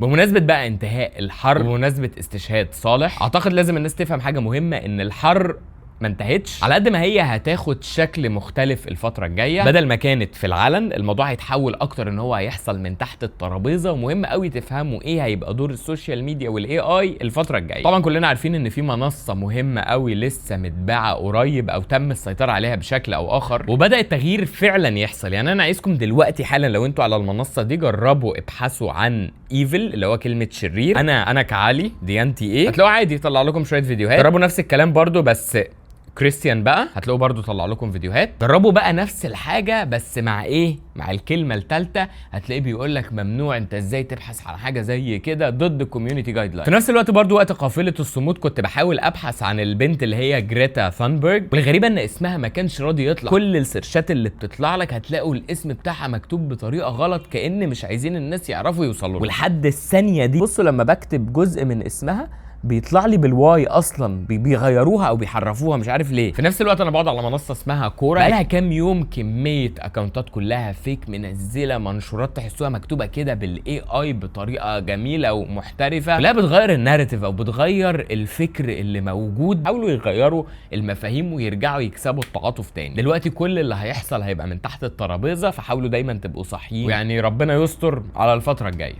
بمناسبة بقى انتهاء الحرب وبمناسبة استشهاد صالح، اعتقد لازم الناس تفهم حاجة مهمة، ان الحرب ما انتهتش، على قد ما هي هتاخد شكل مختلف الفترة الجاية. بدل ما كانت في العلن، الموضوع هيتحول اكتر ان هو هيحصل من تحت الترابيزة. ومهم قوي تفهموا ايه هيبقى دور السوشيال ميديا والاي اي الفترة الجاية. طبعا كلنا عارفين ان في منصة مهمة قوي لسه متباعة قريب او تم السيطرة عليها بشكل او اخر، وبدأ التغيير فعلا يحصل. يعني انا عايزكم دلوقتي حالا لو انتوا على المنصة دي جربوا ابحثوا عن ايفل اللي هو كلمة شرير. انا كعلي ديانتي ايه، هتلاقوا عادي يطلع لكم شوية فيديوهات. جربوا نفس الكلام برضو بس كريستيان بقى، هتلاقوا برضو طلع لكم فيديوهات. جربوا بقى نفس الحاجه بس مع ايه، مع الكلمه الثالثه. هتلاقيه بيقول لك ممنوع، انت ازاي تبحث عن حاجه زي كده، ضد الكوميونتي جايد لاين. في نفس الوقت برضو وقت قافله الصمود كنت بحاول ابحث عن البنت اللي هي جريتا ثانبرج، والغريبه ان اسمها ما كانش راضي يطلع. كل السيرشات اللي بتطلع لك هتلاقوا الاسم بتاعها مكتوب بطريقه غلط، كأن مش عايزين الناس يعرفوا يوصلوا. ولحد الثانيه دي بصوا لما بكتب جزء من اسمها بيطلع لي بالواي اصلا، بيغيروها او بيحرفوها مش عارف ليه. في نفس الوقت انا بقعد على منصه اسمها كوره، بقالها كام يوم كميه اكونتات كلها فيك منزله منشورات تحسوها مكتوبه كده بالاي اي بطريقه جميله ومحترفه، لا بتغير الناريتيف او بتغير الفكر اللي موجود. حاولوا يغيروا المفاهيم ويرجعوا يكسبوا التعاطف تاني. دلوقتي كل اللي هيحصل هيبقى من تحت الترابيزه، فحاولوا دايما تبقوا صحيين، ويعني ربنا يستر على الفتره الجايه.